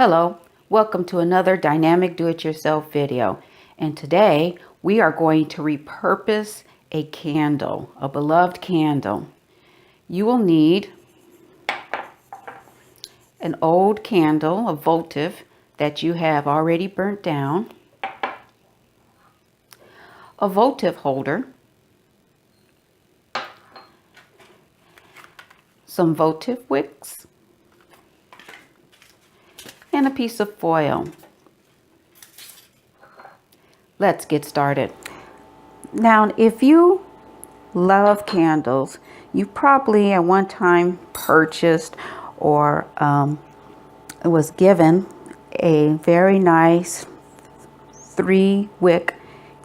Hello, welcome to another dynamic do-it-yourself video. And today we are going to repurpose a candle, a beloved candle. You will need an old candle, a votive that you have already burnt down, a votive holder, some votive wicks, and a piece of foil. Let's get started. Now, if you love candles, you probably at one time purchased or was given a very nice 3-wick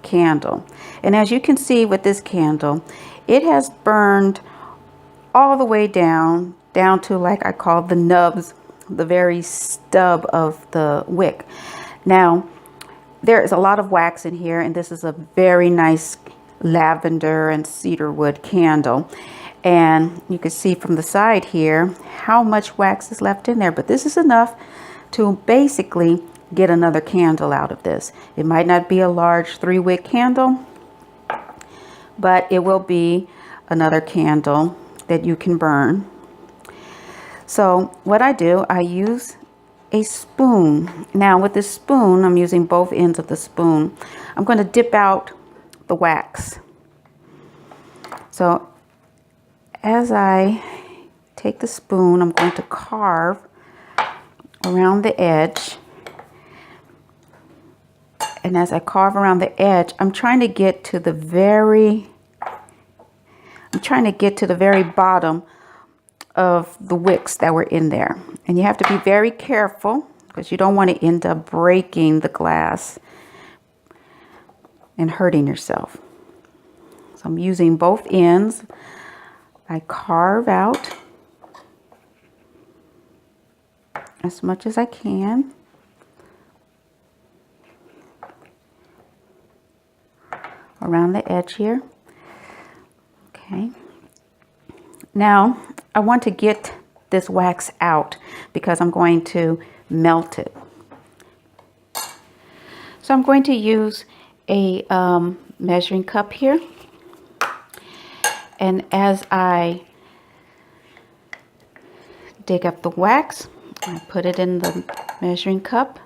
candle. And as you can see with this candle, it has burned all the way down to, like I call the nubs, the very stub of the wick. Now, there is a lot of wax in here, and this is a very nice lavender and cedarwood candle. And you can see from the side here how much wax is left in there, but this is enough to basically get another candle out of this. It might not be a large 3-wick candle, but it will be another candle that you can burn. So what I do, I use a spoon. Now with this spoon, I'm using both ends of the spoon. I'm going to dip out the wax. So as I take the spoon, I'm going to carve around the edge. And as I carve around the edge, I'm trying to get to the very bottom of the wicks that were in there. And you have to be very careful because you don't want to end up breaking the glass and hurting yourself. So I'm using both ends. I carve out as much as I can. Around the edge here. Okay. Now, I want to get this wax out because I'm going to melt it. So I'm going to use a measuring cup here. And as I dig up the wax, I put it in the measuring cup.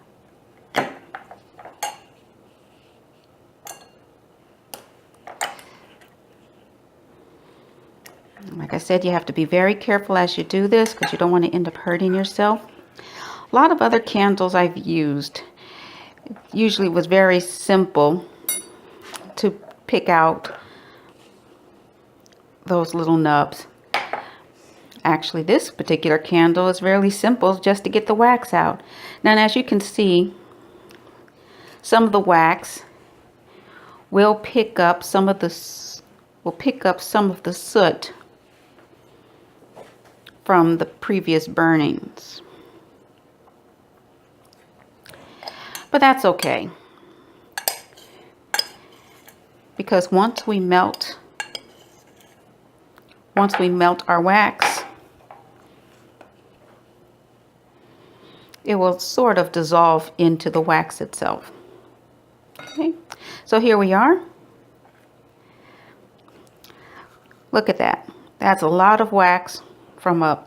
Like I said, you have to be very careful as you do this because you don't want to end up hurting yourself. A lot of other candles I've used, usually was very simple to pick out those little nubs. Actually, this particular candle is really simple just to get the wax out. Now, as you can see, some of the wax will pick up some of the soot from the previous burnings. But that's okay, because once we melt our wax, it will sort of dissolve into the wax itself. Okay, so here we are. Look at that. That's a lot of wax from a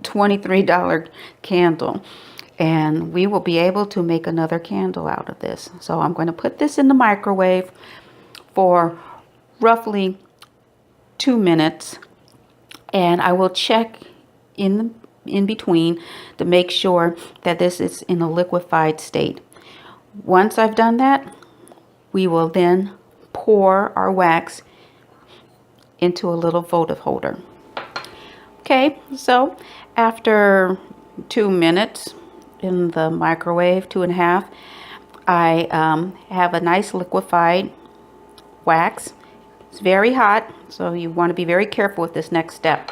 $23 candle, and we will be able to make another candle out of this. So I'm going to put this in the microwave for roughly 2 minutes, and I will check in between to make sure that this is in a liquefied state. Once I've done that, we will then pour our wax into a little votive holder. Okay, so after 2 minutes in the microwave, 2.5, I have a nice liquefied wax. It's very hot, so you want to be very careful with this next step.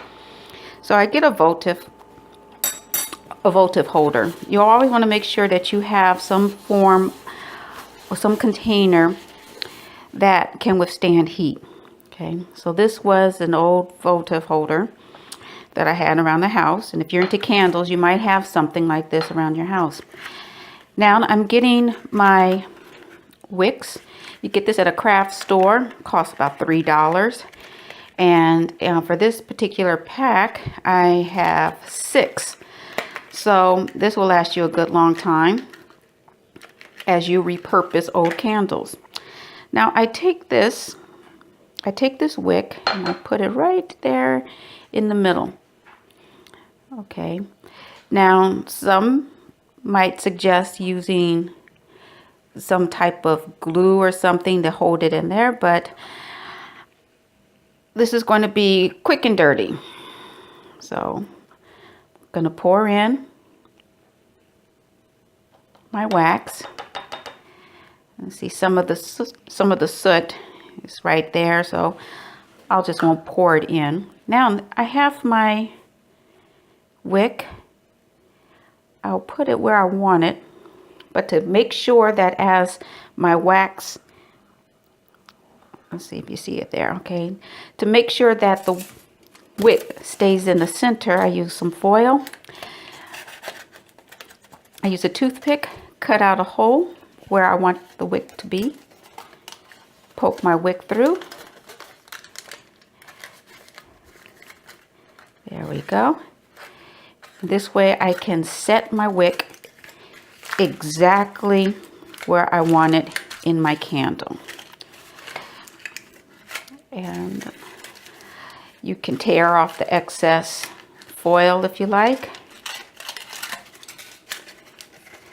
So I get a votive holder. You always want to make sure that you have some form or some container that can withstand heat. Okay, so this was an old votive holder that I had around the house. And if you're into candles, you might have something like this around your house. Now I'm getting my wicks. You get this at a craft store. It costs about $3. And for this particular pack, I have 6. So this will last you a good long time as you repurpose old candles. Now I take this wick and I put it right there in the middle. Okay. Now some might suggest using some type of glue or something to hold it in there, but this is going to be quick and dirty. So I'm going to pour in my wax. And see, some of the soot is right there, so I'll just won't pour it in. Now I have my wick. I'll put it where I want it, but to make sure that as my wax, let's see if you see it there, okay, to make sure that the wick stays in the center, I use some foil. I use a toothpick, cut out a hole where I want the wick to be, poke my wick through. There we go. This way I can set my wick exactly where I want it in my candle. And you can tear off the excess foil if you like.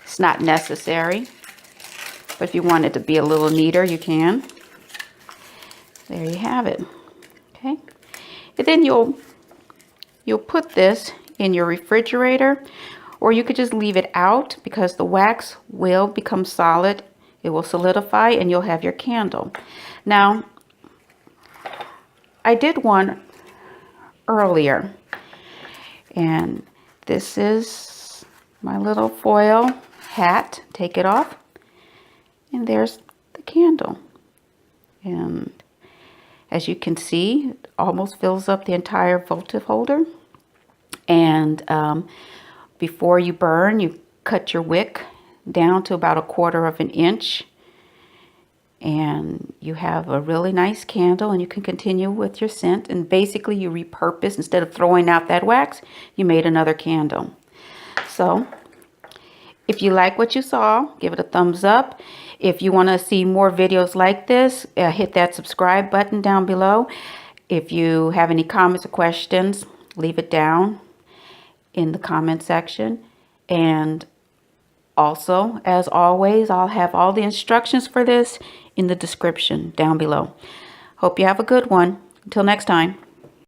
It's not necessary, but if you want it to be a little neater, you can. There you have it. Okay, and then you'll put this in your refrigerator, or you could just leave it out because the wax will become solid. It will solidify and you'll have your candle. Now, I did one earlier, and this is my little foil hat. Take it off, and there's the candle. And as you can see, it almost fills up the entire votive holder. And before you burn, you cut your wick down to about 1/4 inch, and you have a really nice candle, and you can continue with your scent. And basically you repurpose, instead of throwing out that wax, you made another candle. So if you like what you saw, give it a thumbs up. If you want to see more videos like this, hit that subscribe button down below. If you have any comments or questions, leave it down in the comment section. And also, as always, I'll have all the instructions for this in the description down below. Hope you have a good one. Until next time.